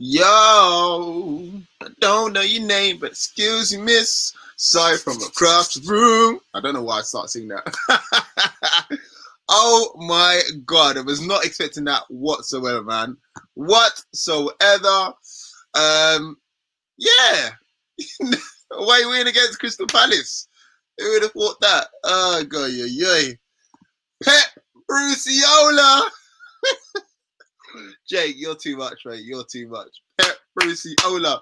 Yo, I don't know your name, but excuse me, miss. Sorry from across the room. I don't know why I start singing that. Oh my God, I was not expecting that whatsoever, man. Whatsoever. Yeah. Away win against Crystal Palace. Who would have thought that? Oh God, yeah. Pep Bruciola. Jake, you're too much, mate. You're too much. Pep Bruciola.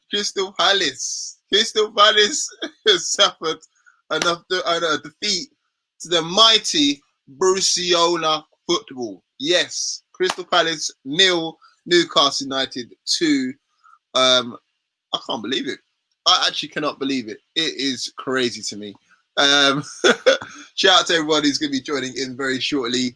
Crystal Palace. Crystal Palace has suffered a defeat to the mighty Bruciola football. Yes, Crystal Palace 0, Newcastle United 2. I can't believe it. I actually cannot believe it. It is crazy to me. Shout out to everybody who's going to be joining in very shortly.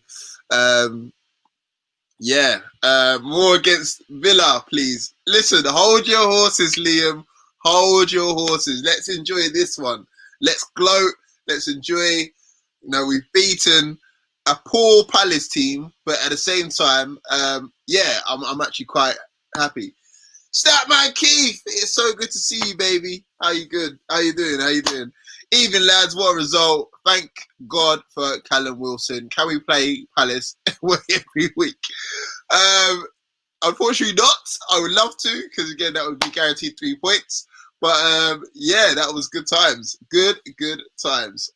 More against Villa, please. Listen, hold your horses, Liam. Hold your horses. Let's enjoy this one. Let's gloat. Let's enjoy. We've beaten a poor Palace team, but at the same time, I'm actually quite happy. Statman Keith, it's so good to see you, baby. How you good? How you doing? Even lads, what a result. Thank God for Callum Wilson. Can we play Palace every week? Unfortunately not. I would love to, because again, that would be guaranteed 3 points. But that was good times. Good times.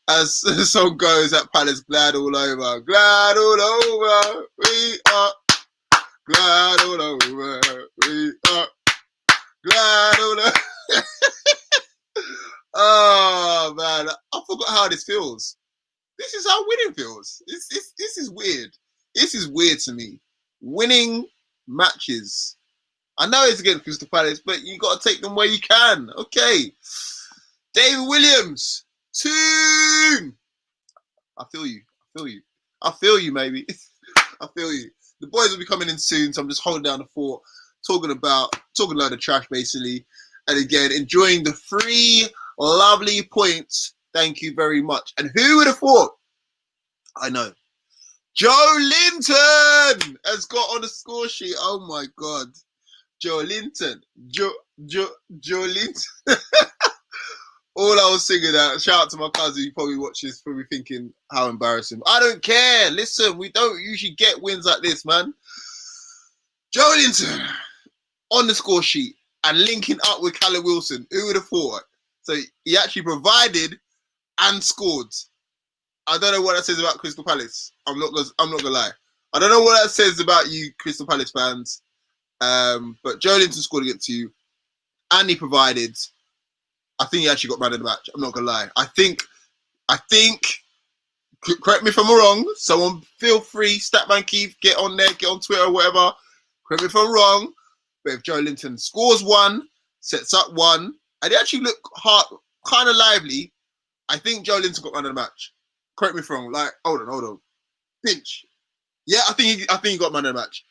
As the song goes, at Palace, glad all over. Glad all over. We are glad all over. We are glad all over. Oh man, I forgot how this feels. This is how winning feels. This is weird. This is weird to me. Winning matches. I know it's against Crystal Palace, but you got to take them where you can. Okay. David Williams. 2. I feel you, maybe. I feel you. The boys will be coming in soon, so I'm just holding down the fort, talking a load of trash, basically. And again, enjoying the 3 lovely points. Thank you very much. And who would have thought? I know. Joelinton has got on the score sheet. Oh my God. Joelinton. Joelinton. All I was singing that. Shout out to my cousin. He probably watches, probably thinking how embarrassing. I don't care. Listen, we don't usually get wins like this, man. Joelinton on the score sheet and linking up with Callum Wilson. Who would have thought? So he actually provided and scored. I don't know what that says about Crystal Palace. I'm not gonna lie. I don't know what that says about you, Crystal Palace fans. But Joelinton scored against you, and he provided. I think he actually got man of the match. I'm not gonna lie. I think. Correct me if I'm wrong. Someone feel free. Statman Keith, get on there, get on Twitter or whatever. Correct me if I'm wrong. But if Joelinton scores 1, sets up 1, and they actually look kind of lively, I think Joelinton got man of the match. Correct me if I'm wrong. Like, hold on. Pinch. Yeah, I think he got man of the match.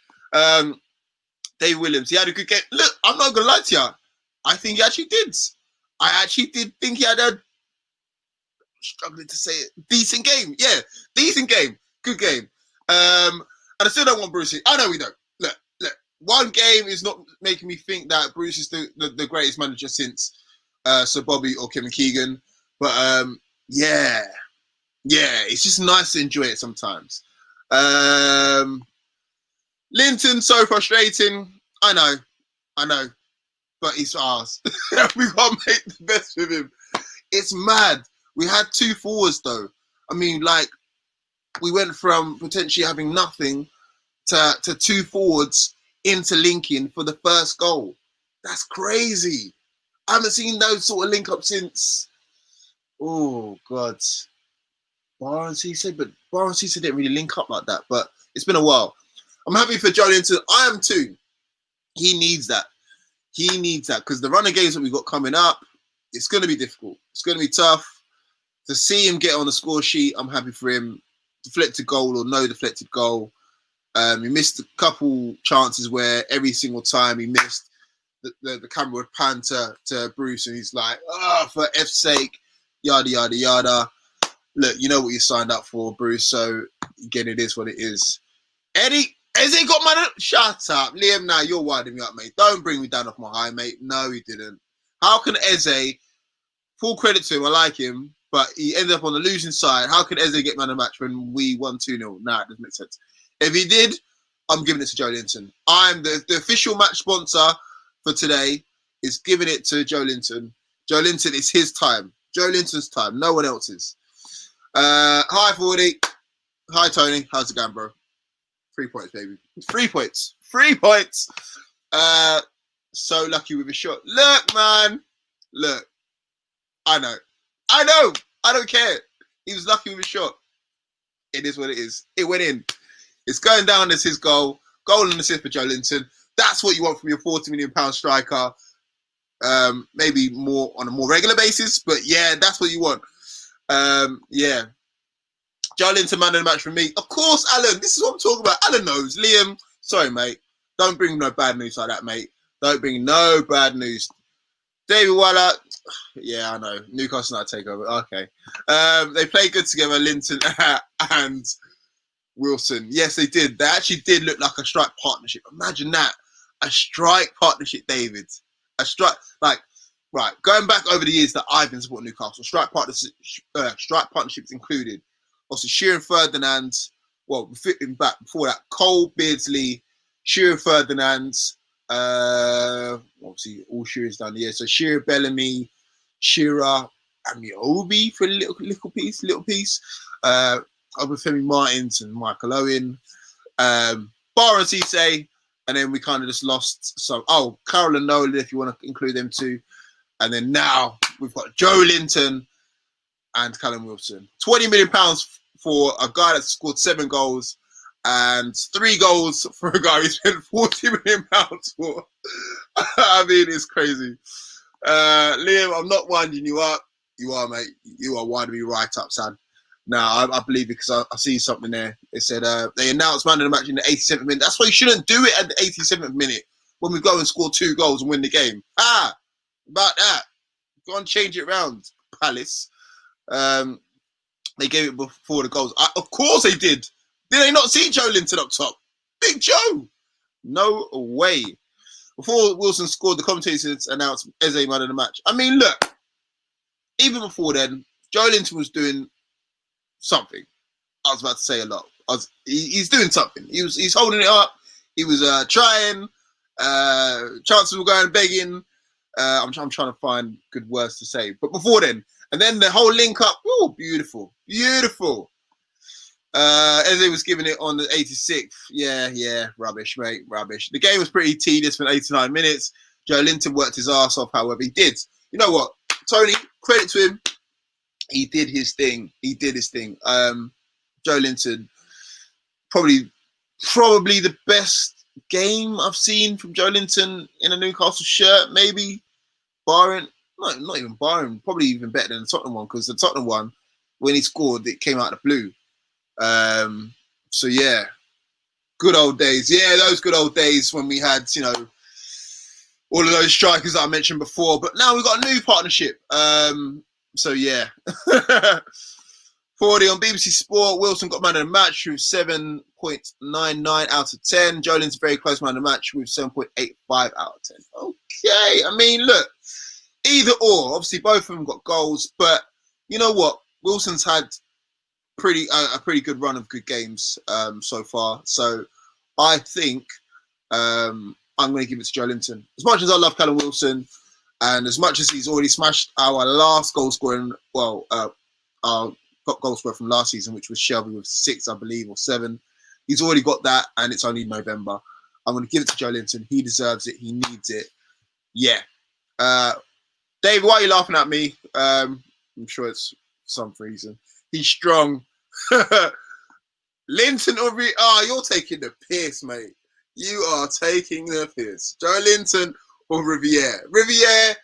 Dave Williams, he had a good game. Look, I'm not gonna lie to you. I think he actually did. I actually did think he had a, struggling to say it, decent game. Yeah, decent game. Good game. And I still don't want Bruce. I know we don't. Look. One game is not making me think that Bruce is the greatest manager since Sir Bobby or Kevin Keegan. But it's just nice to enjoy it sometimes. Linton, so frustrating. I know. But he's ours. We gotta make the best of him. It's mad. We had 2 forwards though. I mean, like, we went from potentially having nothing to 2 forwards interlinking for the first goal. That's crazy. I haven't seen those sort of link up since. Oh God. Barnes Cisse, but Barnes Cisse didn't really link up like that. But it's been a while. I'm happy for Joelinton. I am too. He needs that. Because the running games that we've got coming up, it's going to be difficult. It's going to be tough. To see him get on the score sheet, I'm happy for him. Deflected goal or no deflected goal. He missed a couple chances where every single time he missed, the camera would pan to Bruce and he's like, for F's sake, yada, yada, yada. Look, you know what you signed up for, Bruce. So again, it is what it is. Eddie, Eze got man. Shut up, Liam. Now you're winding me up, mate. Don't bring me down off my high, mate. No, he didn't. How can Eze? Full credit to him. I like him, but he ended up on the losing side. How can Eze get man of the match when we won 2-0? Nah, it doesn't make sense. If he did, I'm giving it to Joelinton. I'm the official match sponsor for today. Is giving it to Joelinton. Joelinton is his time. Joelinton's time. No one else's. Hi, 40. Hi, Tony. How's it going, bro? 3 points, baby. 3 points. 3 points. So lucky with a shot. Look, man. Look. I know. I don't care. He was lucky with a shot. It is what it is. It went in. It's going down as his goal. Goal and assist for Joelinton. That's what you want from your £40 million striker. Maybe more on a more regular basis, but yeah, that's what you want. Yeah. Joelinton, man of the match for me. Of course, Alan. This is what I'm talking about. Alan knows. Liam, sorry, mate. Don't bring no bad news like that, mate. Don't bring no bad news. David Waller. Yeah, I know. Newcastle not take over. Okay. They played good together, Linton and Wilson. Yes, they did. They actually did look like a strike partnership. Imagine that. A strike partnership, David. A strike, like, right, going back over the years that I've been supporting Newcastle, strike partnerships included. Also, Shearer and Ferdinand, well, fitting back before that, Cole, Beardsley, Shearer, Ferdinand, obviously all Shearer's down the year. So Shearer, Bellamy, Shearer, Amiobi for a little piece. Obafemi Martins and Michael Owen, Barr and Cisse, and then we kind of just lost some. Oh, Carroll and Nolan, if you want to include them too. And then now we've got Joelinton and Callum Wilson. £20 million for a guy that scored 7 goals and 3 goals for a guy who spent £40 million for. I mean, it's crazy. Liam, I'm not winding you up. You are, mate. You are winding me right up, son. Now, I believe it because I see something there. It said they announced man of the match in the 87th minute. That's why you shouldn't do it at the 87th minute when we go and score 2 goals and win the game. About that. Go and change it around, Palace. They gave it before the goals. Of course they did. Did they not see Joelinton up top? Big Joe. No way. Before Wilson scored, the commentators announced Eze man of the match. I mean, look. Even before then, Joelinton was doing something. I was about to say a lot. He's doing something. He's holding it up. He was trying. Chances were going begging. I'm trying to find good words to say. But before then, and then the whole link up. Oh, beautiful. Beautiful. Eze was giving it on the 86th. Yeah. Rubbish, mate. Rubbish. The game was pretty tedious for 89 minutes. Joelinton worked his ass off, however, he did. You know what? Tony, credit to him. He did his thing. Joelinton, probably the best game I've seen from Joelinton in a Newcastle shirt, maybe. Barring, no, not even barring, probably even better than the Tottenham one, because the Tottenham one, when he scored, it came out of the blue. So yeah, good old days. Yeah, those good old days when we had, all of those strikers that I mentioned before. But now we've got a new partnership. So yeah. 40 on BBC Sport. Wilson got man of the match with 7.99 out of 10. Joelinton's very close man of the match with 7.85 out of 10. Okay. I mean, look, either or. Obviously, both of them got goals. But you know what? Wilson's had a pretty good run of good games so far. So I think I'm going to give it to Joelinton. As much as I love Callum Wilson, and as much as he's already smashed our last goal scoring, our top goal scorer from last season, which was Shelby with 6, I believe, or 7. He's already got that, and it's only November. I'm going to give it to Joelinton. He deserves it. He needs it. Yeah. Dave, why are you laughing at me? I'm sure it's for some reason. He's strong. Linton or you're taking the piss, mate. You are taking the piss. Joelinton or Riviere. Riviere,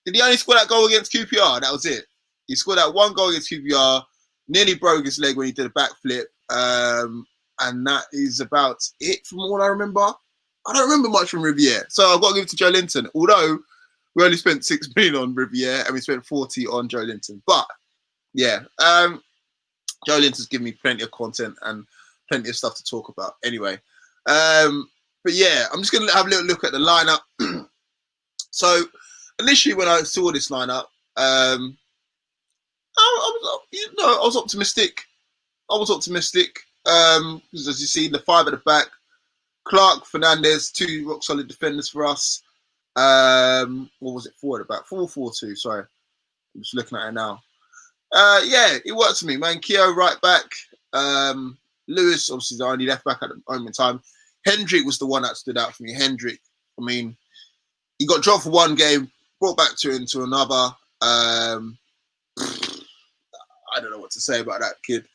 did he only score that goal against QPR? That was it. He scored that 1 goal against QPR, nearly broke his leg when he did a backflip. And that is about it from all I remember. I don't remember much from Riviere. So I've got to give it to Joelinton. Although we only spent 6 million on Riviere and we spent 40 on Joelinton. But yeah, Joelinton's given me plenty of content and plenty of stuff to talk about. Anyway, But yeah, I'm just going to have a little look at the lineup. So initially, when I saw this lineup, I was optimistic. As you see, the five at the back: Clark, Fernandez, two rock solid defenders for us. What was it? Four at the back. 4-4-2. Sorry, I'm just looking at it now. Yeah, it worked for me, man. Keogh right back. Lewis, obviously, the only left back at the moment in time. Hendrick was the one that stood out for me. Hendrick, I mean, he got dropped for one game, brought back into another. I don't know what to say about that kid.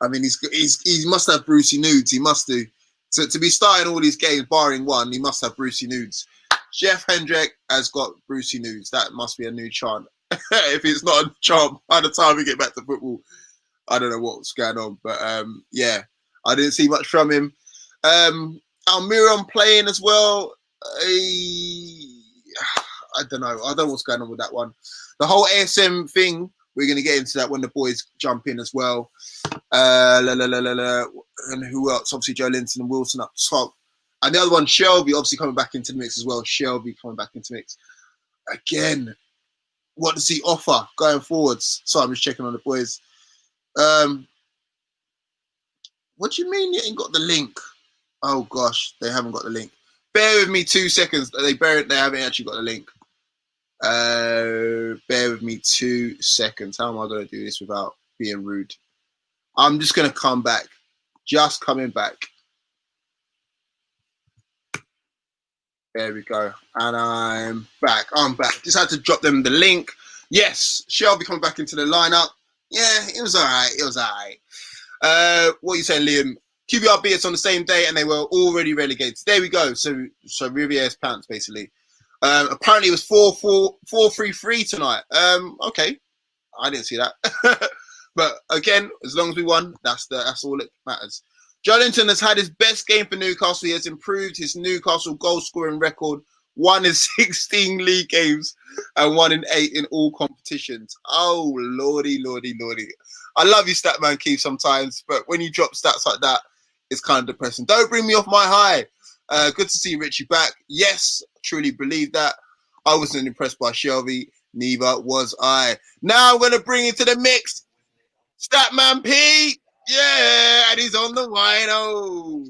I mean, he must have Brucey nudes. He must do. To be starting all these games, barring one, he must have Brucey nudes. Jeff Hendrick has got Brucey nudes. That must be a new chant. If it's not a chant, by the time we get back to football, I don't know what's going on. But yeah, I didn't see much from him. Almiron playing as well. I don't know. I don't know what's going on with that one. The whole ASM thing, we're going to get into that when the boys jump in as well. And who else? Obviously, Joelinton and Wilson up top. And the other one, Shelby, obviously coming back into the mix as well. Shelby coming back into the mix. Again, what does he offer going forwards? Sorry, I'm just checking on the boys. What do you mean you ain't got the link? Oh, gosh, they haven't got the link. Bear with me 2 seconds. They haven't actually got the link. Bear with me 2 seconds. How am I going to do this without being rude? I'm just going to come back. Just coming back. There we go. And I'm back. Just had to drop them the link. Yes, Shelby coming back into the lineup. Yeah, it was all right. What are you saying, Liam? QBR beat us on the same day and they were already relegated. There we go. So Rivier's pants, basically. Apparently it was 4-3-3 tonight. Okay. I didn't see that. But again, as long as we won, that's all that matters. Joelinton has had his best game for Newcastle. He has improved his Newcastle goal scoring record. 1 in 16 league games and 1 in 8 in all competitions. Oh, lordy. I love you, Statman Keith, sometimes, but when you drop stats like that, it's kind of depressing. Don't bring me off my high. Good to see Richie back. Yes, truly believe that. I wasn't impressed by Shelby. Neither was I. Now I'm going to bring into the mix Statman Pete. Yeah, and he's on the wino.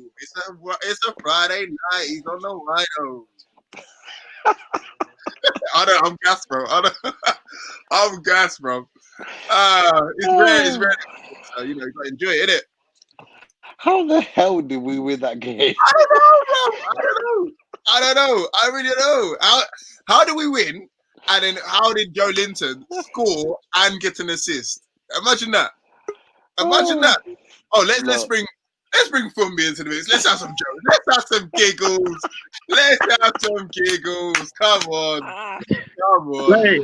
It's a Friday night. He's on the wino. I'm gas, bro. I'm gas, bro. It's rare. So, you got to enjoy it, innit? How the hell did we win that game? I don't know, bro. I don't know. I really don't know. How did we win? And then how did Joelinton score and get an assist? Imagine that. That. Oh, let's bring Fumbi into the mix. Let's have some jokes. Let's have some giggles. Come on. Hey,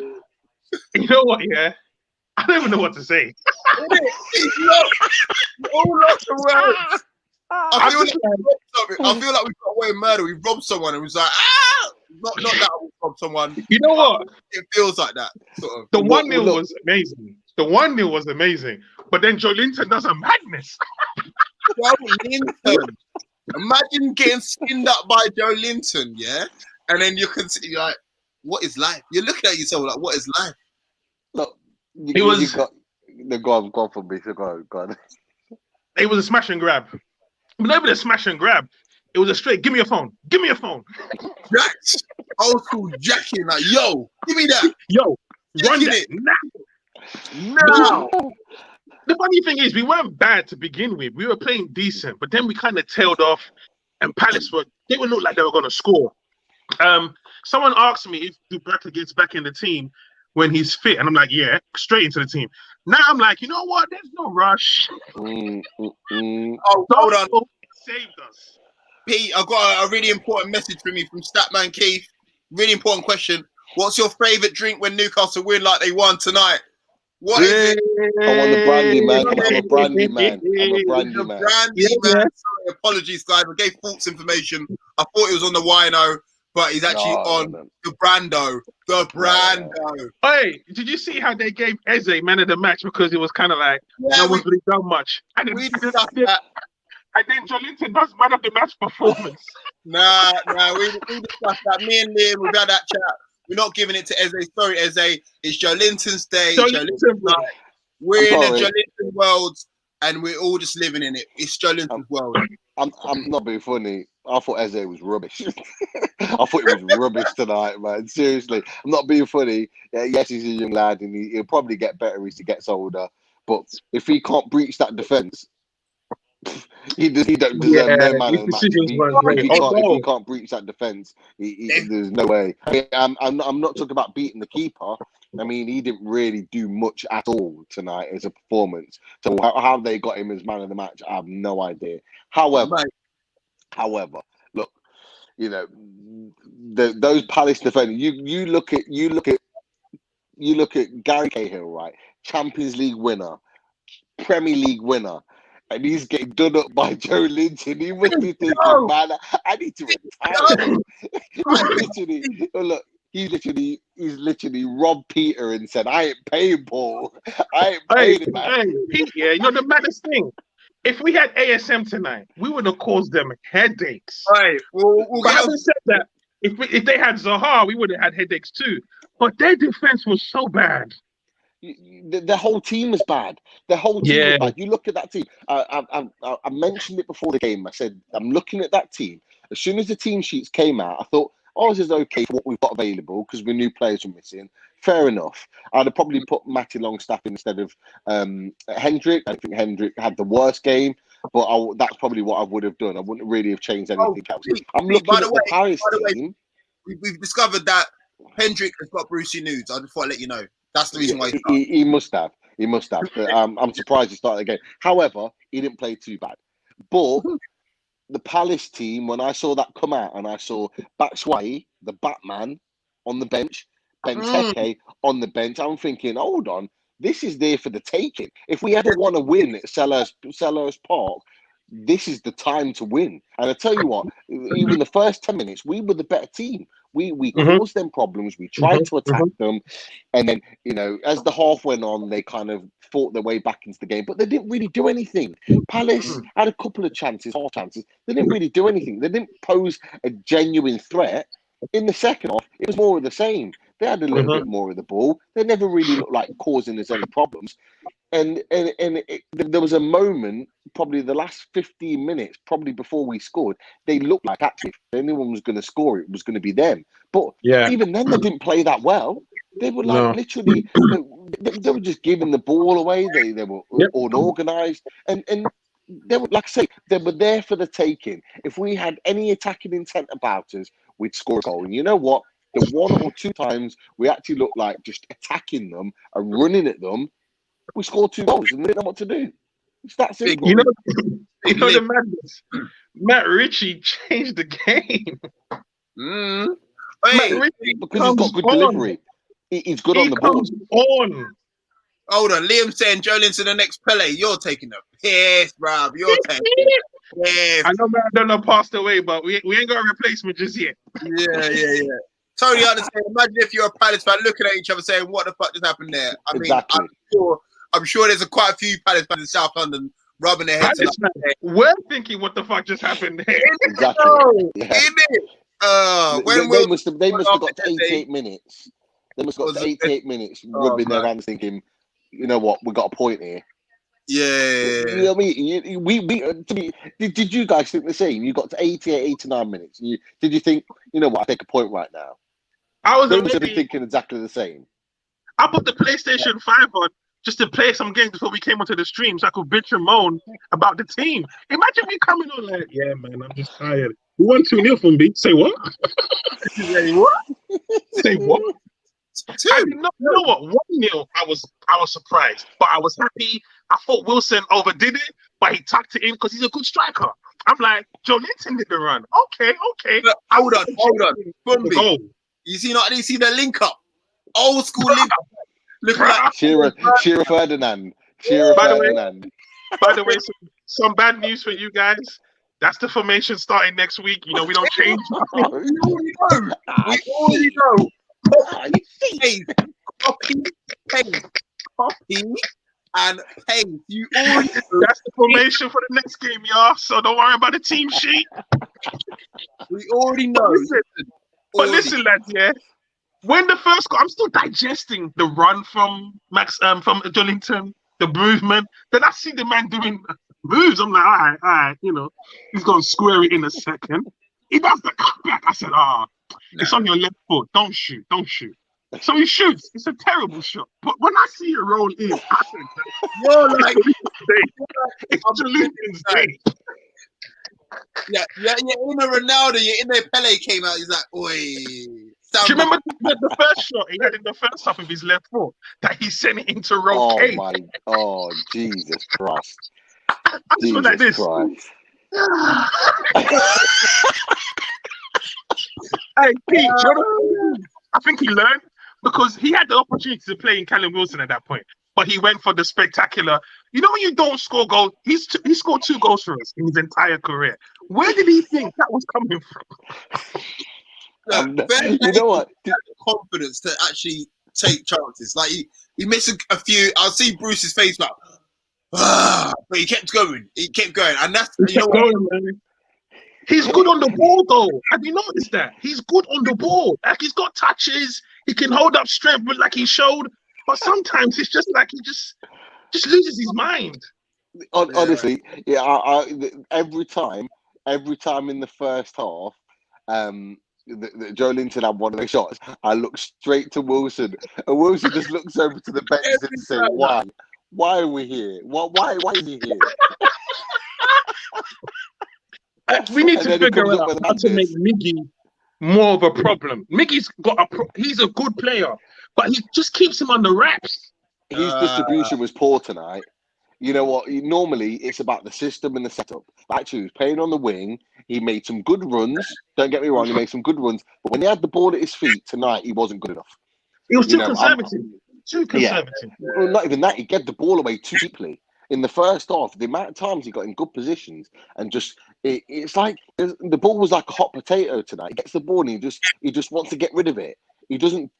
you know what? Yeah, I don't even know what to say. All lots of words. I feel like we've got away with murder. We've robbed someone and was like, not that we robbed someone. You know what? It feels like that. Sort of. The 1-0 was amazing. The 1-0 was amazing. But then Joelinton does a madness. Joelinton. Imagine getting skinned up by Joelinton, yeah? And then you're like, what is life? You're looking at yourself like, what is life? Look, you got the go for me. Go on. It was a smash and grab. But not even a smash and grab. It was a straight, give me your phone. Jack. Old school jacking, like, yo, give me that. Yo, run it now. The funny thing is, we weren't bad to begin with. We were playing decent, but then we kind of tailed off, and Palace they would look like they were going to score. Someone asked me if Dubravka gets back in the team when he's fit, and I'm like, yeah, straight into the team. Now I'm like, you know what? There's no rush. Oh, hold on. Saved us. Pete, I've got a really important message from you from Statman Keith. Really important question. What's your favourite drink when Newcastle win like they won tonight? What is it? I want the brandy, man. I'm a brandy man. Sorry, apologies, guys. I gave false information. I thought it was on the wino, but he's actually on the Brando. The Brando. Hey, did you see how they gave Eze man of the match because it was kind of like no one's really done much? We discussed that. And then Joelinton does man of the match performance. Nah, we discussed that. Me and Liam, we've had that chat. We're not giving it to Eze. Sorry, Eze. It's Joelinton's day. Joelinton's night. We're in a Joelinton world, and we're all just living in it. It's Joelinton's world. I'm not being funny. I thought Eze was rubbish. I thought he was rubbish tonight, man. Seriously, I'm not being funny. Yes, he's a young lad, and he'll probably get better as he gets older. But if he can't breach that defence, he don't deserve no man of the match. If he can't breach that defence, there's no way. I'm not talking about beating the keeper. I mean, he didn't really do much at all tonight as a performance. So how they got him as man of the match, I have no idea. However, look, you know, those Palace defenders. You look at Gary Cahill, right? Champions League winner, Premier League winner. And he's getting done up by Joelinton. He must be thinking, man, I need to retire. He's literally robbed Peter and said, I ain't paying Paul. I ain't paying him, man. Pete, you know the maddest thing? If we had ASM tonight, we would have caused them headaches. Right. But having said that, if they had Zaha, we would have had headaches too. But their defense was so bad. The whole team was bad. The whole team was bad. You look at that team. I mentioned it before the game. I said, I'm looking at that team. As soon as the team sheets came out, I thought, ours is okay for what we've got available because we knew players were missing. Fair enough. I'd have probably put Matty Longstaff instead of Hendrick. I think Hendrick had the worst game, but that's probably what I would have done. I wouldn't really have changed anything else. I'm looking at the Paris team. We've discovered that Hendrick has got Brucey nudes. I just want to let you know. That's the reason why he must have. He must have. I'm surprised he started the game. However, he didn't play too bad. But the Palace team, when I saw that come out and I saw Batshuayi, the Batman, on the bench, Benteke on the bench, I'm thinking, hold on, this is there for the taking. If we ever want to win at Selhurst Park, this is the time to win. And I tell you what, even the first 10 minutes, we were the better team. We caused them problems. We tried to attack them. And then, you know, as the half went on, they kind of fought their way back into the game. But they didn't really do anything. Palace had a couple of chances, half chances. They didn't really do anything. They didn't pose a genuine threat. In the second half, it was more of the same. They had a little bit more of the ball. They never really looked like causing us any problems. And there was a moment, probably the last 15 minutes, probably before we scored, they looked like actually if anyone was going to score, it was going to be them. But even then, they didn't play that well. They were like literally, they were just giving the ball away. They were unorganised. And they were, like I say, they were there for the taking. If we had any attacking intent about us, we'd score a goal. And you know what? The one or two times we actually looked like just attacking them and running at them, we scored 2 goals and we didn't know what to do. It's that simple. You know the madness. Matt Ritchie changed the game. Hey, Matt Ritchie because he's got good delivery. He's good on the ball. Hold on, Liam saying Joelinton the next Pele. You're taking the piss, bruv. You're taking the piss. I know Maradona passed away, but we ain't got a replacement just yet. Yeah. Totally understand. Imagine if you're a Palace fan looking at each other saying, "What the fuck just happened there?" I mean, exactly. I'm sure there's quite a few Palace fans in South London rubbing their heads. We're thinking, "What the fuck just happened there?" Exactly. They must have got to 88 minutes. They must have got to 88 minutes rubbing their hands, thinking, "You know what? We got a point here." Yeah. You know what I mean? Did you guys think the same? You got to 88, 89 minutes. Did you think, you know what? I take a point right now? I was thinking exactly the same. I put the PlayStation 5 on just to play some games before we came onto the stream so I could bitch and moan about the team. Imagine me coming on like, yeah, man, I'm just tired. We won 2-0 from B. Say what? Say what? Say what? You know what? 1-0, I was surprised, but I was happy. I thought Wilson overdid it, but he tucked it in because he's a good striker. I'm like, Joelinton did the run. Okay. Look, hold on. Bumby. You see the link up? Old school link up. Look at Shearer Ferdinand. By the way, some bad news for you guys. That's the formation starting next week. You know, we don't change. We already know. Copy, and pace. You already That's the formation for the next game, y'all. So don't worry about the team sheet. we already know. But listen, lads, yeah. When the first goal, I'm still digesting the run from from Joelinton, the movement. Then I see the man doing moves. I'm like, all right, he's gonna square it in a second. He does the cutback. I said, it's on your left foot. Don't shoot. So he shoots. It's a terrible shot. But when I see it roll in, I said, You're like, it's Joelinton's day. Yeah, in a Ronaldo, in there Pele came out, he's like, oi. Do you remember the first shot he had in the first half of his left foot that he sent it into row K? Jesus Christ. I just went like this. Hey, Pete, I think he learned because he had the opportunity to play in Callum Wilson at that point, but he went for the spectacular. You know when you don't score goals, he scored 2 goals for us in his entire career. Where did he think that was coming from? You know what? Confidence to actually take chances. Like he missed a few. I'll see Bruce's face like, but he kept going. And that's man. He's good on the ball, though. Have you noticed that? He's good on the ball. Like he's got touches. He can hold up strength, like he showed. But sometimes it's just like he just loses his mind. Honestly, every time in the first half, Joelinton had one of those shots, I look straight to Wilson, and Wilson just looks over to the bench and says, "Why? Why are we here? Why is he here?" We need to figure out how to make Miggy more of a problem. Miggy's he's a good player, but he just keeps him on the wraps. His distribution was poor tonight. You know what? Normally, it's about the system and the setup. Actually, he was playing on the wing. He made some good runs. Don't get me wrong, he made some good runs. But when he had the ball at his feet tonight, he wasn't good enough. He was too conservative. Too conservative. Yeah. Well, not even that. He gave the ball away too deeply. In the first half, the amount of times he got in good positions and just it's like the ball was like a hot potato tonight. He gets the ball and he just wants to get rid of it. He doesn't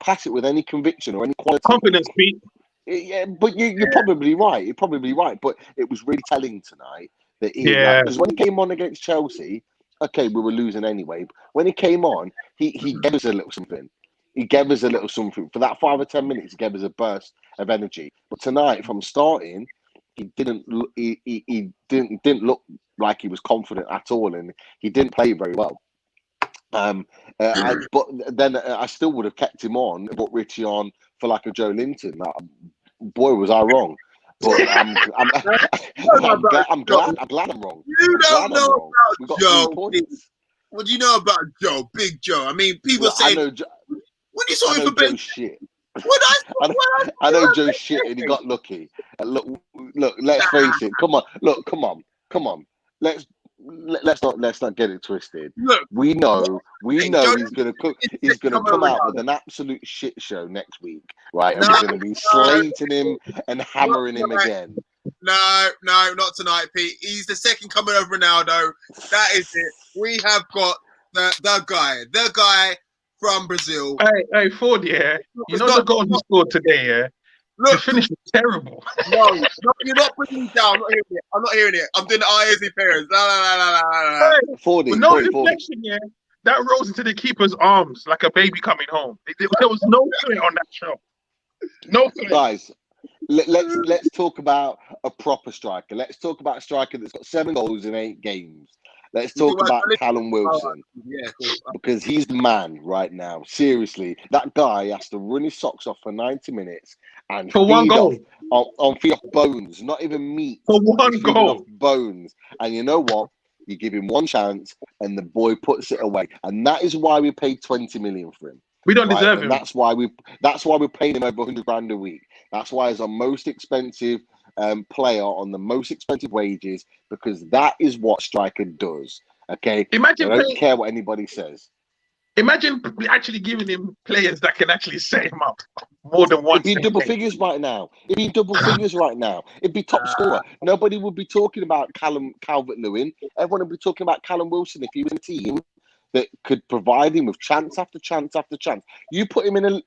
pass it with any conviction or any quality. Confidence, Pete. Yeah, but you're probably right. You're probably right. But it was really telling tonight that because when he came on against Chelsea, okay, we were losing anyway. But when he came on, he gave us a little something. He gave us a little something. For that 5 or 10 minutes, he gave us a burst of energy. But tonight, from starting, he didn't look like he was confident at all, and he didn't play very well. But then I still would have kept him on, put Richie on for like a Joelinton. Boy, was I wrong. But I'm glad I'm wrong. You don't know about Joe. What do you know about Joe? Big Joe. I mean, people say when you saw him for Joe shit. I know Joe shit, and he got lucky. Look. Let's face it. Come on. Let's not get it twisted. Look, we know he's gonna come out with an absolute shit show next week, right? And we're gonna be slating him and hammering him again. No, not tonight, Pete. He's the second coming of Ronaldo. That is it. We have got the guy from Brazil. Hey, Ford, yeah. You know the goal he scored today, yeah? Look, the finish was terrible. No, you're not putting me down. I'm not hearing it. I'm doing the ISE pairs. La. Hey, 40, no 40, deflection, 40. Yeah. That rolls into the keeper's arms like a baby coming home. There was no play on that shot. No play. Guys, let's talk about a proper striker. Let's talk about a striker that's got 7 goals in 8 games. Let's talk about Callum Wilson, because he's the man right now. Seriously, that guy has to run his socks off for 90 minutes and for one goal feed off bones, not even meat. For one goal, bones. And you know what? You give him one chance, and the boy puts it away. And that is why we paid 20 million for him. We don't deserve him. That's why we're paying him over 100 grand a week. That's why he's our most expensive player on the most expensive wages, because that is what striker does. Okay, I don't care what anybody says. Imagine actually giving him players that can actually set him up more than once. It'd be double figures right now. It'd be top scorer. Nobody would be talking about Calvert-Lewin. Everyone would be talking about Callum Wilson if he was a team that could provide him with chance after chance after chance. You put him in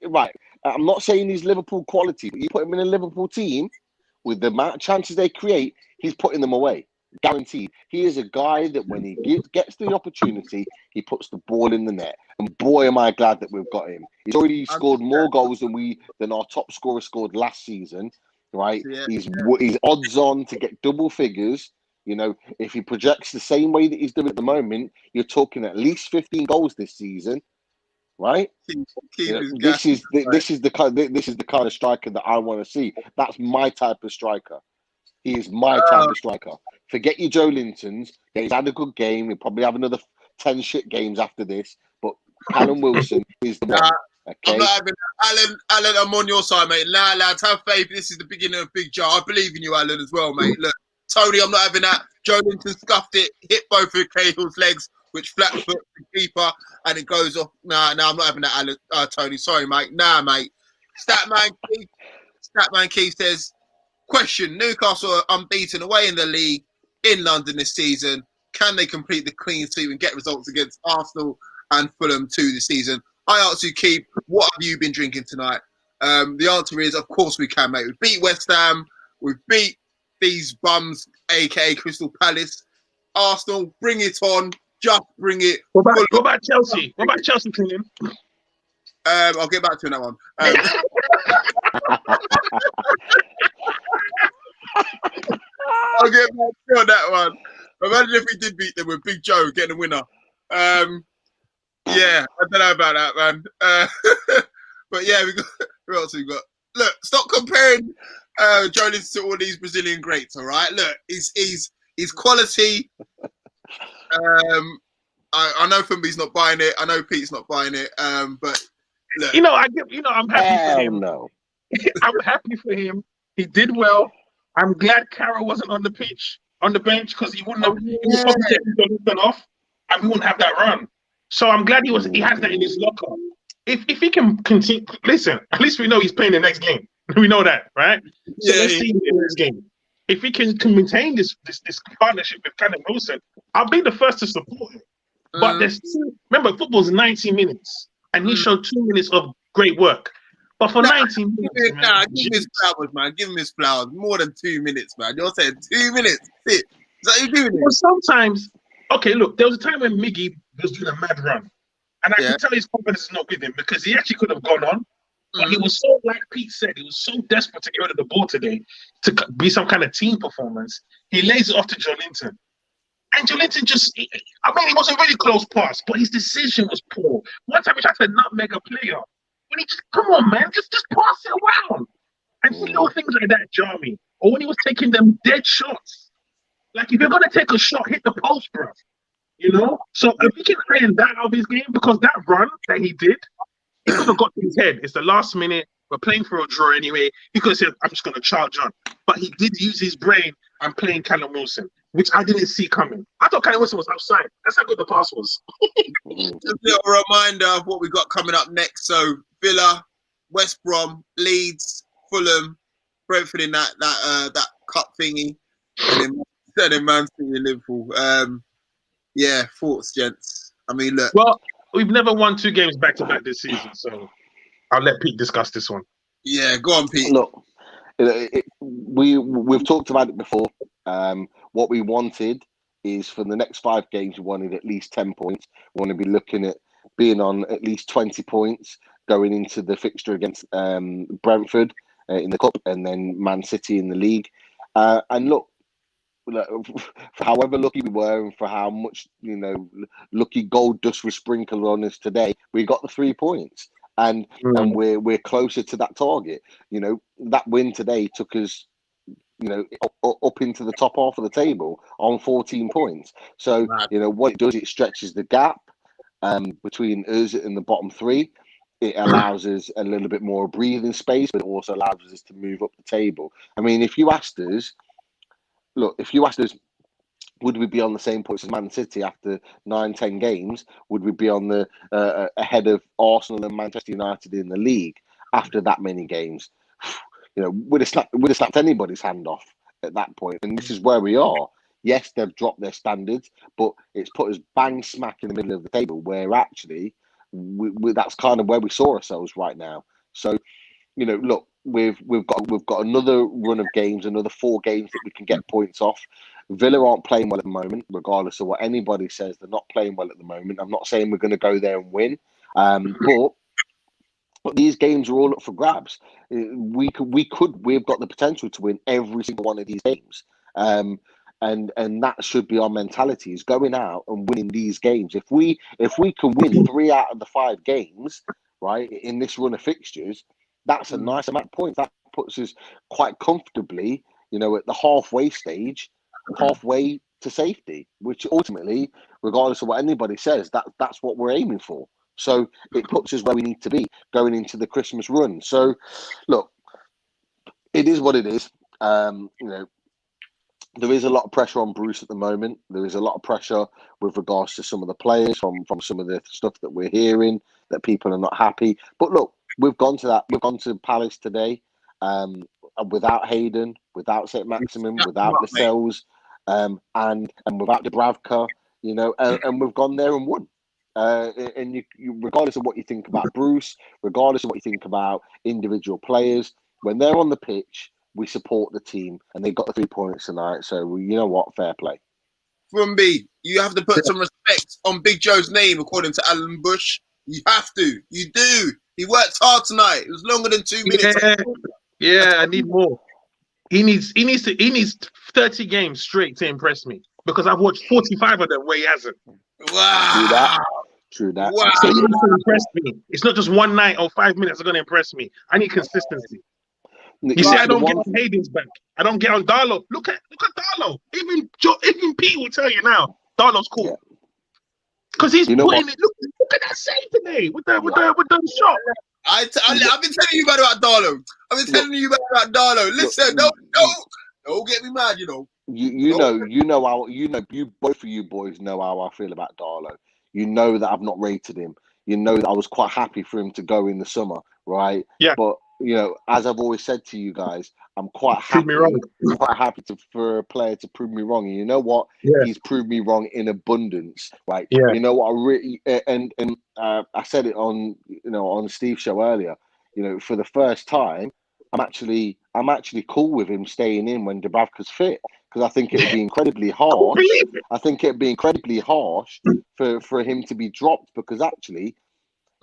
I'm not saying he's Liverpool quality, but you put him in a Liverpool team, with the amount of chances they create, he's putting them away. Guaranteed. He is a guy that when he gets the opportunity, he puts the ball in the net. And boy, am I glad that we've got him. He's already scored more goals than our top scorer scored last season, right? Yeah. He's odds on to get double figures. You know, if he projects the same way that he's doing at the moment, you're talking at least 15 goals this season, right? This is the kind of striker that I want to see. That's my type of striker. He is my type of striker. Forget your Joelintons. Yeah, he's had a good game. He'll probably have another 10 shit games after this. But Callum Wilson is the one. Okay? I'm not having Alan, I'm on your side, mate. Nah, lads, have faith. This is the beginning of Big Joe. I believe in you, Alan, as well, mate. Look, Tony, I'm not having that. Joelinton scuffed it, hit both of Cahill's legs, which flat foot the keeper, and it goes off. Nah, I'm not having that, Alan, Tony. Sorry, mate. Nah, mate. Statman Keith says, question, Newcastle are unbeaten away in the league in London this season. Can they complete the clean sweep and get results against Arsenal and Fulham too this season? I ask you, Keith, what have you been drinking tonight? The answer is, of course we can, mate. We beat West Ham. We beat these bums, a.k.a. Crystal Palace. Arsenal, bring it on. Just bring it. What about Chelsea? What about Chelsea, Killian? I'll get back to that one. I'll get back to on that one. Imagine if we did beat them with Big Joe getting a winner. Yeah, I don't know about that, man. But yeah, we got. Who else we got? Look, stop comparing Joelinton to all these Brazilian greats. All right, look, he's quality. I know Fumbi's not buying it. I know Pete's not buying it. But look. I'm happy for him. No. I'm happy for him. He did well. I'm glad Carroll wasn't on the bench, because he wouldn't have. He was supposed to take Joelinton off, and we wouldn't have that run. So I'm glad he has that in his locker. If he can continue, listen, at least we know he's playing the next game. We know that, right? So let's see him in the next game. If he can maintain this partnership with Callum Wilson, I'll be the first to support him. But remember, football's 90 minutes, and he showed 2 minutes of great work. But for 90 minutes, give him his flowers, man. Give him his flowers. More than 2 minutes, man. You're saying 2 minutes. That's it. Is that what you're doing? Well, sometimes, okay, look, there was a time when Miggy was doing a mad run. And I can tell his confidence is not with him, because he actually could have gone on. But he was so, like Pete said, he was so desperate to get rid of the ball today to be some kind of team performance. He lays it off to Joelinton. And Joelinton it was a really close pass, but his decision was poor. One time he tried to nutmeg a player. When he just, come on, man, just pass it around. And little things like that jar me. Or when he was taking them dead shots. Like, if you're going to take a shot, hit the post, bro. You know? So if he can iron that out of his game, because that run that he did, he could have got to his head. It's the last minute. We're playing for a draw anyway. He could have said, I'm just going to charge on. But he did use his brain and playing Callum Wilson, which I didn't see coming. I thought Callum Wilson was outside. That's how good the pass was. Just a little reminder of what we got coming up next. So Villa, West Brom, Leeds, Fulham, Brentford in that cup thingy, and then Man City and Liverpool. Yeah, thoughts, gents. I mean, look. Well, we've never won 2 games back to back this season, so I'll let Pete discuss this one. Yeah, go on, Pete. Look, we've talked about it before. What we wanted is for the next 5 games, we wanted at least 10 points. We want to be looking at being on at least 20 points going into the fixture against Brentford in the cup, and then Man City in the league. And look, for however lucky we were, and for how much lucky gold dust was sprinkled on us today, we got the 3 points, and we're closer to that target. That win today took us up into the top half of the table on 14 points. So what it does, it stretches the gap between us and the bottom 3. It allows us a little bit more breathing space, but it also allows us to move up the table. I mean, if you asked us, would we be on the same points as Man City after 9-10 games? Would we be on the ahead of Arsenal and Manchester United in the league after that many games? Would have snapped anybody's hand off at that point. And this is where we are. Yes, they've dropped their standards, but it's put us bang smack in the middle of the table, where actually that's kind of where we saw ourselves right now. So, look, we've got another run of games, another 4 games that we can get points off. Villa aren't playing well at the moment, regardless of what anybody says. They're not playing well at the moment. I'm not saying we're going to go there and win, but these games are all up for grabs. We've got the potential to win every single one of these games. And that should be our mentality, is going out and winning these games. If we can win 3 out of the 5 games, right, in this run of fixtures, that's a nice amount of points. That puts us quite comfortably, at the halfway stage, halfway to safety, which ultimately, regardless of what anybody says, that's what we're aiming for. So it puts us where we need to be going into the Christmas run. So, look, it is what it is. There is a lot of pressure on Bruce at the moment. There is a lot of pressure with regards to some of the players from some of the stuff that we're hearing, that people are not happy. But look, we've gone to that. We've gone to Palace today without Hayden, without St. Maximin, without Lascelles, and without Dubravka, and we've gone there and won. And you, regardless of what you think about Bruce, regardless of what you think about individual players, when they're on the pitch, we support the team, and they got the 3 points tonight. So you know what, fair play. From B, you have to put some respect on Big Joe's name, according to Alan Bush. You have to. You do. He worked hard tonight. It was longer than 2 minutes. Yeah, I need more. He needs 30 games straight to impress me, because I've watched 45 of them where he hasn't. Wow. True that. Wow. So he needs to impress me. It's not just one night or 5 minutes are going to impress me. I need consistency. You see, I don't get on Hayden's back. I don't get on Darlow. Look at Darlow. Even Pete will tell you now, Darlow's cool. Because he's putting it. Look at that save today with the shot. I've been telling you about Darlow. I've been telling you about Darlow. Listen, don't get me mad. Both of you boys know how I feel about Darlow. You know that I've not rated him. You know that I was quite happy for him to go in the summer, right? Yeah. But as I've always said to you guys, I'm quite happy for a player to prove me wrong. And you know what? Yeah. He's proved me wrong in abundance, right? Yeah. You know what? I really I said it on on Steve's show earlier. For the first time, I'm actually cool with him staying in when Dubravka's fit, because I think it would be incredibly harsh. I think it'd be incredibly harsh for him to be dropped, because actually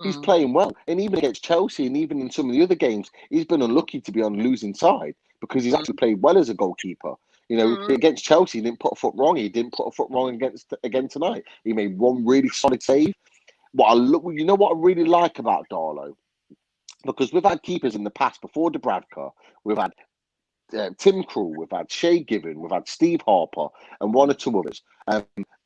he's playing well. And even against Chelsea, and even in some of the other games, he's been unlucky to be on the losing side, because he's actually played well as a goalkeeper. Against Chelsea, he didn't put a foot wrong. He didn't put a foot wrong again tonight. He made one really solid save. What I really like about Darlow, because we've had keepers in the past before Dubravka. We've had Tim Krul, we've had Shay Given, we've had Steve Harper, and one or two others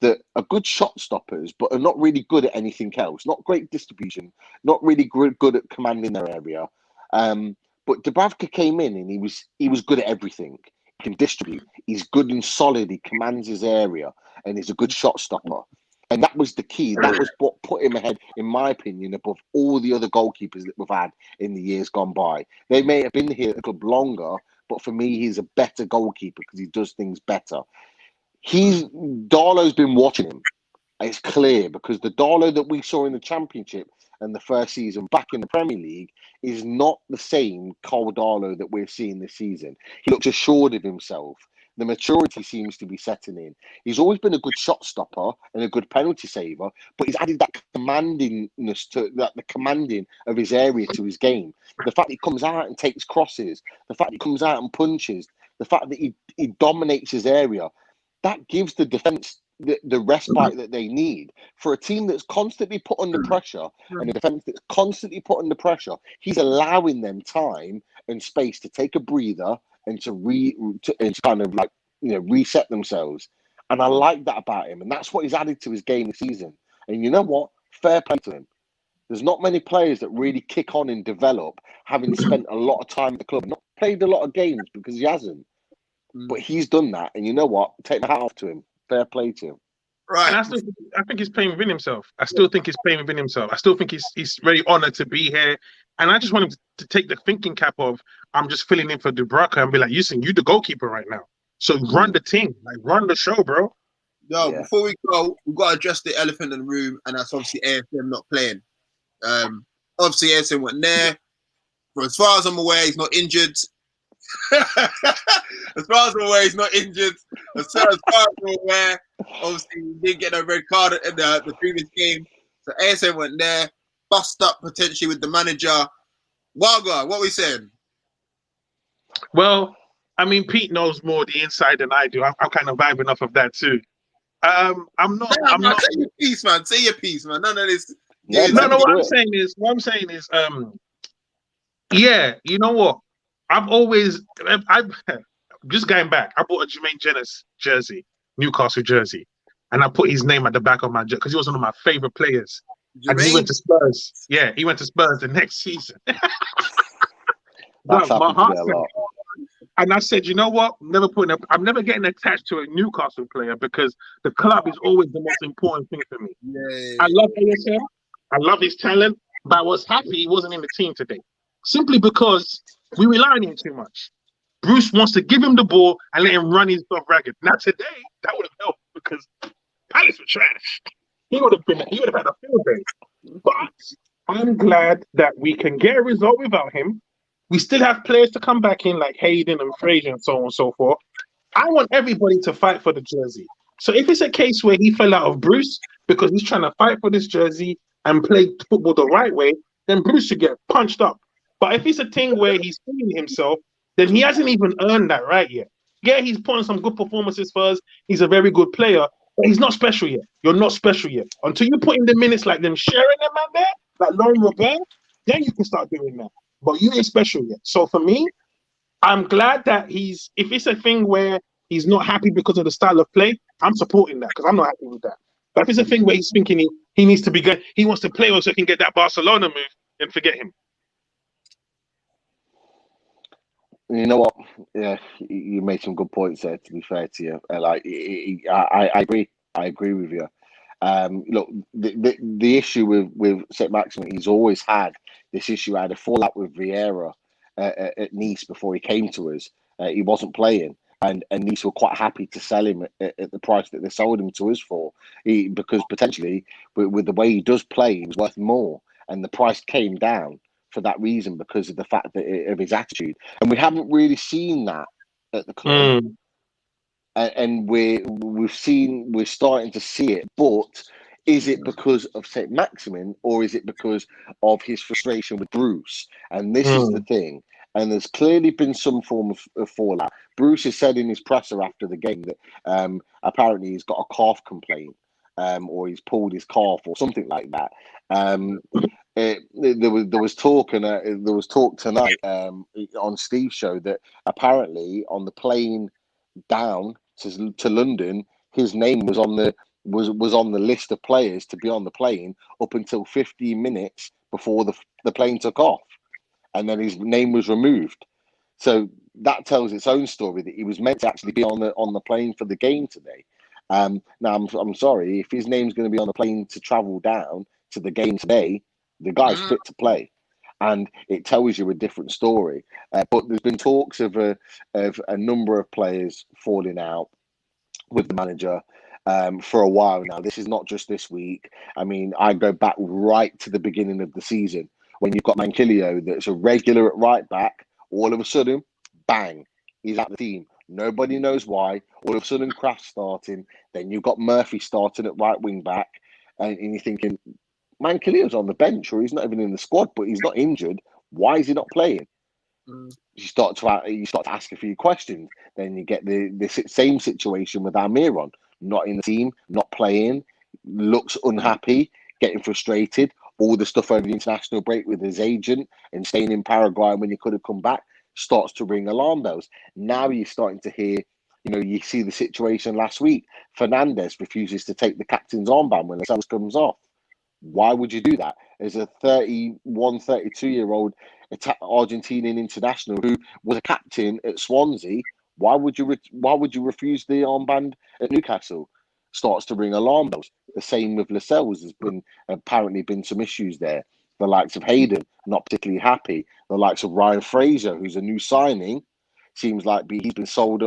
that are good shot stoppers, but are not really good at anything else. Not great distribution, not really good at commanding their area. But Dubravka came in and he was good at everything. He can distribute. He's good and solid. He commands his area, and he's a good shot stopper. And that was the key. That was what put him ahead, in my opinion, above all the other goalkeepers that we've had in the years gone by. They may have been here a club longer, but for me, he's a better goalkeeper because he does things better. Darlow's been watching him. It's clear, because the Darlow that we saw in the Championship and the first season back in the Premier League is not the same Cole Darlow that we're seeing this season. He looks assured of himself. The maturity seems to be setting in. He's always been a good shot stopper and a good penalty saver, but he's added that commandingness to the commanding of his area to his game. The fact that he comes out and takes crosses, the fact that he comes out and punches, the fact that he dominates his area, that gives the defence the respite that they need. For a team that's constantly put under pressure, and a defence that's constantly put under pressure, he's allowing them time and space to take a breather and to kind of reset themselves. And I like that about him, and that's what he's added to his game this season. And you know what? Fair play to him. There's not many players that really kick on and develop, having spent a lot of time at the club, not played a lot of games, because he hasn't. But he's done that, and you know what? Take my hat off to him. Fair play to him. Right. And I think he's playing within himself. I still think he's playing within himself. I still think he's very honoured to be here. And I just want him to take the thinking cap of, I'm just filling in for Dubravka, and be like, listen, you the goalkeeper right now. So run the team. Run the show, bro. Before we go, we've got to address the elephant in the room, and that's obviously ASM not playing. Obviously, ASM went there. as far as I'm aware, he's not injured. As far as I'm aware, he's not injured. As far as I'm aware, obviously he didn't get a red card in the previous game. So ASM went there, bust up potentially with the manager. Wildguard, what are we saying? Well, I mean, Pete knows more the inside than I do. I'm kind of vibing off of that too. I'm not. Yeah, I'm man, not. say your piece, man. Say your piece, man. None of this. Yeah, No, man, no. do it. What I'm saying is, yeah. You know what? I've just going back. I bought a Jermaine Jennings jersey, Newcastle jersey, and I put his name at the back of my jersey because he was one of my favorite players. And he went Jermaine, to Spurs. Yeah, he went to Spurs the next season. That's Bro, my happened to heart me a sank. lot. And I said, you know what? I'm never getting attached to a Newcastle player because the club is always the most important thing for me. I yeah. love ASM. I love his talent, but I was happy he wasn't in the team today. Simply because we rely on him too much. Bruce wants to give him the ball and let him run his stuff ragged. Now today, that would have helped because Palace were trash. He would have had a field day. But I'm glad that we can get a result without him. We still have players to come back in like Hayden and Fraser and so on and so forth. I want everybody to fight for the jersey. So if it's a case where he fell out of Bruce because he's trying to fight for this jersey and play football the right way, then Bruce should get punched up. But if it's a thing where he's feeling himself, then he hasn't even earned that right yet. Yeah, he's putting some good performances for us. He's a very good player, but he's not special yet. You're not special yet. Until you put in the minutes like them sharing them out there, like Lauren Robert, then you can start doing that. But you ain't special yet. So for me, I'm glad that if it's a thing where he's not happy because of the style of play, I'm supporting that because I'm not happy with that. But if it's a thing where he's thinking he needs to be good, he wants to play so he can get that Barcelona move, then forget him. You know what? Yeah, you made some good points there. To be fair to you, I agree. I agree with you. Look, the issue with St. Maximin, he's always had this issue. I had a fallout with Vieira at Nice before he came to us. He wasn't playing, and Nice were quite happy to sell him at the price that they sold him to us for. Because potentially, with the way he does play, he was worth more, and the price came down for that reason because of the fact of his attitude. And we haven't really seen that at the club. And we're starting to see it, but is it because of St. Maximin or is it because of his frustration with Bruce? And this is the thing. And there's clearly been some form of fallout. Bruce has said in his presser after the game that apparently he's got a calf complaint, or he's pulled his calf or something like that. There was talk tonight on Steve's show that apparently on the plane down to London, his name was on the list of players to be on the plane up until 15 minutes before the plane took off, and then his name was removed. So that tells its own story that he was meant to actually be on the plane for the game today. Now I'm sorry if his name's going to be on the plane to travel down to the game today. The guy's fit to play. And it tells you a different story. But there's been talks of a number of players falling out with the manager for a while now. This is not just this week. I mean, I go back right to the beginning of the season when you've got Mankilio that's a regular at right back. All of a sudden, bang, he's at the team. Nobody knows why. All of a sudden, Kraft's starting. Then you've got Murphy starting at right wing back. And you're thinking, Mankilio's on the bench, or he's not even in the squad, but he's not injured. Why is he not playing? You start to ask a few questions. Then you get the same situation with Almiron, not in the team, not playing, looks unhappy, getting frustrated. All the stuff over the international break with his agent and staying in Paraguay when he could have come back starts to ring alarm bells. Now you're starting to hear, you see the situation last week. Fernandez refuses to take the captain's armband when the Lascelles comes off. Why would you do that? As a 32-year-old Argentinian international who was a captain at Swansea, why would you refuse the armband at Newcastle? Starts to ring alarm bells. The same with Lascelles. There's apparently been some issues there. The likes of Hayden, not particularly happy. The likes of Ryan Fraser, who's a new signing, seems like he's been sold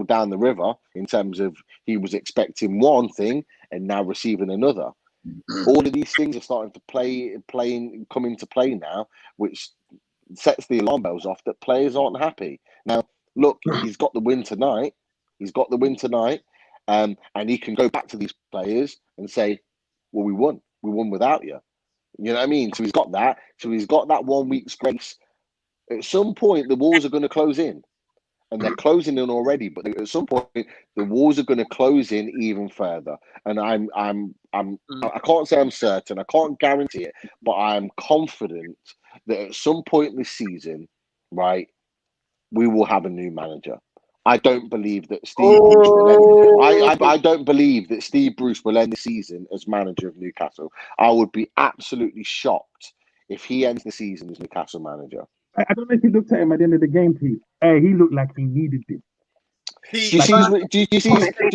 down the river in terms of he was expecting one thing and now receiving another. All of these things are starting to come into play now, which sets the alarm bells off that players aren't happy. Now, look, he's got the win tonight. And he can go back to these players and say, well, we won without you. You know what I mean? So he's got that. So he's got that 1 week's grace. At some point, the walls are going to close in, and they're closing in already. But at some point, the walls are going to close in even further. And I can't say I'm certain. I can't guarantee it, but I'm confident that at some point this season, right, we will have a new manager. I don't believe that Steve Bruce will end. I don't believe that Steve Bruce will end the season as manager of Newcastle. I would be absolutely shocked if he ends the season as Newcastle manager. I don't know if you looked at him at the end of the game, Pete. Hey, he looked like he needed it. Do you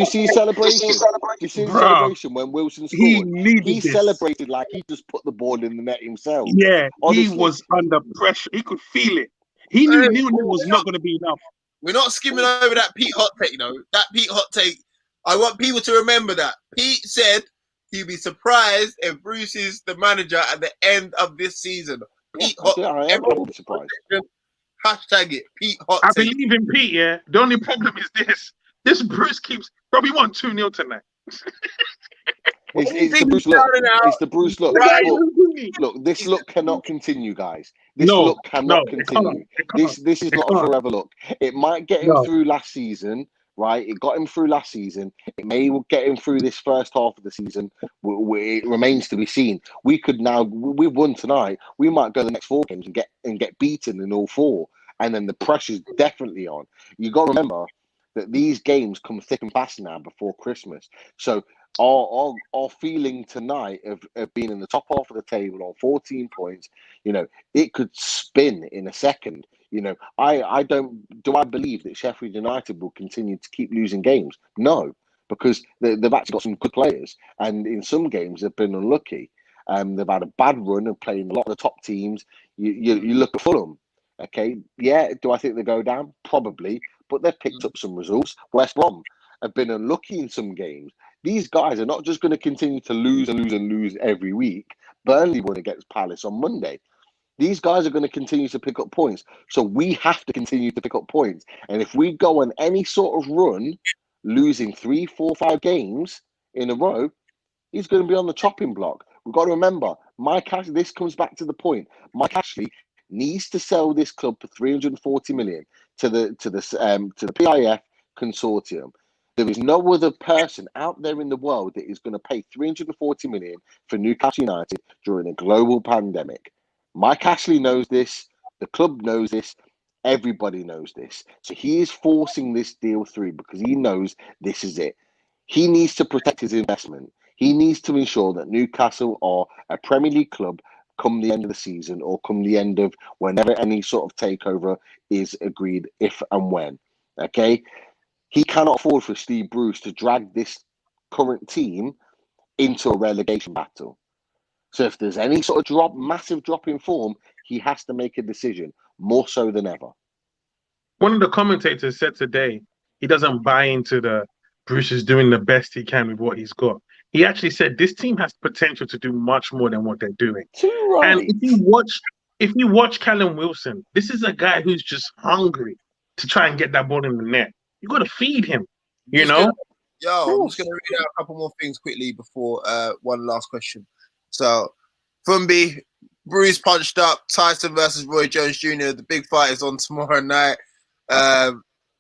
see his celebration? Do you see his celebration when Wilson scored? He celebrated like he just put the ball in the net himself. Yeah, honestly. He was under pressure. He could feel it. He knew it was not going to be enough. We're not skimming over that Pete hot take, That Pete hot take. I want people to remember that. Pete said he'd be surprised if Bruce is the manager at the end of this season. Pete hot take. I am surprised. Hashtag it. Pete hot I take. believe in Pete, yeah. The only problem is this. This Bruce keeps probably won 2-0 tonight. It's the Bruce look. It's the Bruce look. Right. Look, this look cannot continue, guys. This look cannot continue. This is not a forever look. It might get him through last season, right? It got him through last season. It may get him through this first half of the season. It remains to be seen. We've won tonight. We might go the next 4 games and get beaten in all 4, and then the pressure's definitely on. You got to remember that these games come thick and fast now before Christmas. So our feeling tonight of being in the top half of the table on 14 points, it could spin in a second. I believe that Sheffield United will continue to keep losing games? No, because they've actually got some good players, and in some games they've been unlucky. They've had a bad run of playing a lot of the top teams. You look at Fulham, okay? Yeah, do I think they go down? Probably, but they've picked up some results. West Brom have been unlucky in some games. These guys are not just going to continue to lose and lose and lose every week. Burnley won against Palace on Monday. These guys are going to continue to pick up points. So we have to continue to pick up points. And if we go on any sort of run, losing 3, 4, 5 games in a row, he's going to be on the chopping block. We've got to remember, this comes back to the point. Mike Ashley needs to sell this club for 340 million to the PIF consortium. There is no other person out there in the world that is going to pay 340 million for Newcastle United during a global pandemic. Mike Ashley knows this. The club knows this. Everybody knows this. So he is forcing this deal through because he knows this is it. He needs to protect his investment. He needs to ensure that Newcastle are a Premier League club come the end of the season or come the end of whenever any sort of takeover is agreed, if and when. Okay? He cannot afford for Steve Bruce to drag this current team into a relegation battle. So if there's any sort of massive drop in form, he has to make a decision, more so than ever. One of the commentators said today he doesn't buy into the Bruce is doing the best he can with what he's got. He actually said this team has potential to do much more than what they're doing. Right. And if you watch Callum Wilson, this is a guy who's just hungry to try and get that ball in the net. You got to feed him, I'm just going to read out a couple more things quickly before one last question. So, Fumbi, Bruce punched up, Tyson versus Roy Jones Jr. The big fight is on tomorrow night.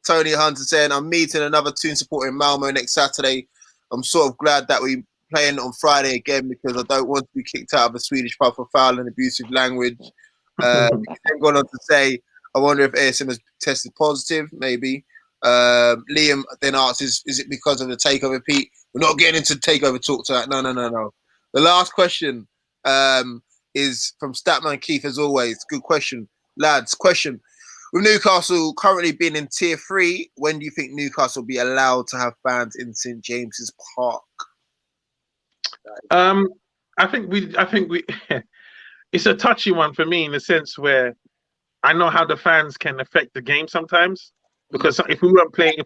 Tony Hunter saying, I'm meeting another Toon supporter in Malmo next Saturday. I'm sort of glad that we playing on Friday again because I don't want to be kicked out of a Swedish pub for foul and abusive language. He then gone on to say, I wonder if ASM has tested positive, maybe. Liam then asks, is it because of the takeover, Pete? We're not getting into takeover talk to that. No. The last question is from Statman Keith, as always. Good question. Lads, question. With Newcastle currently being in Tier 3, when do you think Newcastle will be allowed to have fans in St James's Park? I think we it's a touchy one for me in the sense where I know how the fans can affect the game sometimes. Because if we're not playing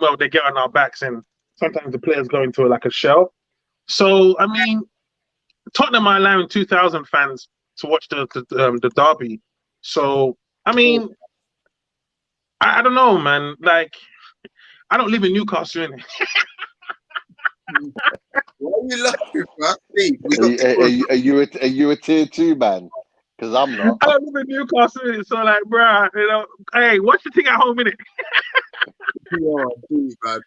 well, they get on our backs, and sometimes the players go into like a shell. So I mean, Tottenham are allowing 2,000 fans to watch the derby, So I mean, I don't know, man. Like, I don't live in Newcastle, innit? Why are you laughing, bro? Steve, we Are got you, people. are you a tier 2 man? Because I'm not. I don't live in Newcastle, innit? So like, bruh, you know, hey, watch the thing at home, innit? Man.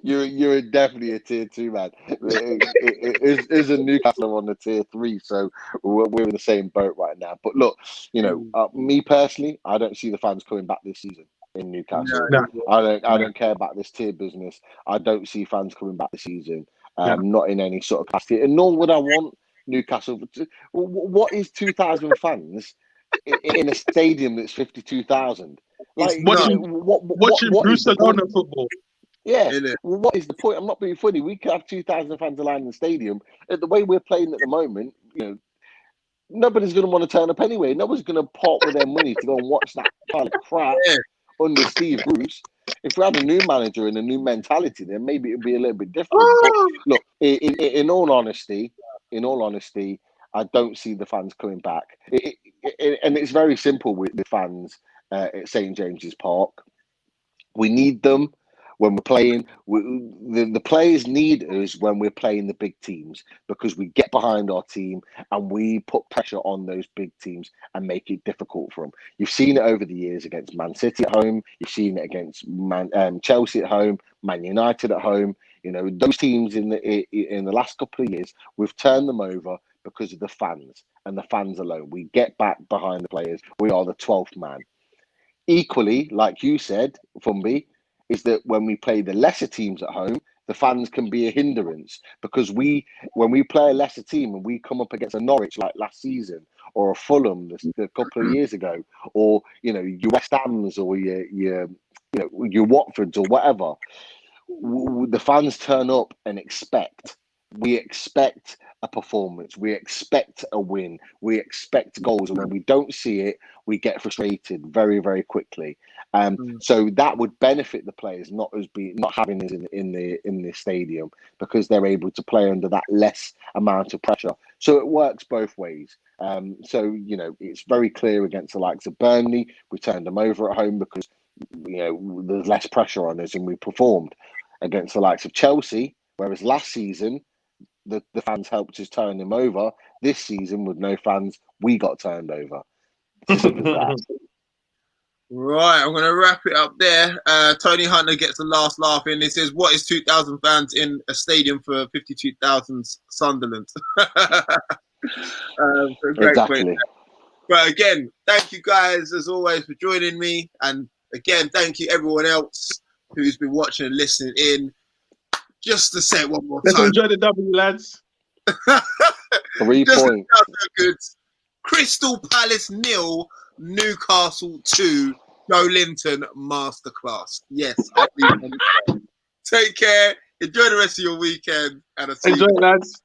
You're definitely a tier 2 man. Is a Newcastle on the tier 3, so we're in the same boat right now. But look, you know, me personally, I don't see the fans coming back this season in Newcastle. No. I don't care about this tier business. I don't see fans coming back this season. Not in any sort of capacity, and nor would I want Newcastle. What is 2,000 fans in a stadium that's 52,000? Like, Watching what is the Barcelona point? football. Yeah, Innit? well, what is the point? I'm not being funny. We could have 2,000 fans aligned in the stadium. The way we're playing at the moment, you know, nobody's going to want to turn up anyway. Nobody's going to part with their money to go and watch that kind of crap Yeah. under Steve Bruce. If we had a new manager and a new mentality, then maybe it'd be a little bit different. But look, in all honesty, I don't see the fans coming back. And it's very simple with the fans at St James's Park. We need them when we're playing. The players need us when we're playing the big teams, because we get behind our team and we put pressure on those big teams and make it difficult for them. You've seen it over the years against Man City at home. You've seen it against Chelsea at home, Man United at home. You know, those teams in the last couple of years, we've turned them over because of the fans and the fans alone. We get back behind the players. We are the 12th man. Equally, like you said, Fumby, is that when we play the lesser teams at home, the fans can be a hindrance, because when we play a lesser team and we come up against a Norwich like last season, or a Fulham a couple of years ago, or you know, your West Hams, or your Watfords, or whatever, the fans turn up and expect. We expect a performance. We expect a win. We expect goals, and when we don't see it, we get frustrated very, very quickly. So that would benefit the players, not having us in the stadium, because they're able to play under that less amount of pressure. So it works both ways. So you know, it's very clear against the likes of Burnley. We turned them over at home because, you know, there's less pressure on us, and we performed against the likes of Chelsea. Whereas last season, the fans helped us turn them over. This season, with no fans, we got turned over. Simple as that. Right, I'm going to wrap it up there. Tony Hunter gets the last laugh in. He says, what is 2,000 fans in a stadium for 52,000 Sunderland? Great Exactly. point. But again, thank you guys, as always, for joining me. And again, thank you everyone else who's been watching and listening in. Just to say it one more Let's time. enjoy the W, lads. 3 Just points. good. Crystal Palace 0, Newcastle 2, Joelinton masterclass. Yes. Take care. Enjoy the rest of your weekend. And I'll see Enjoy, you. lads.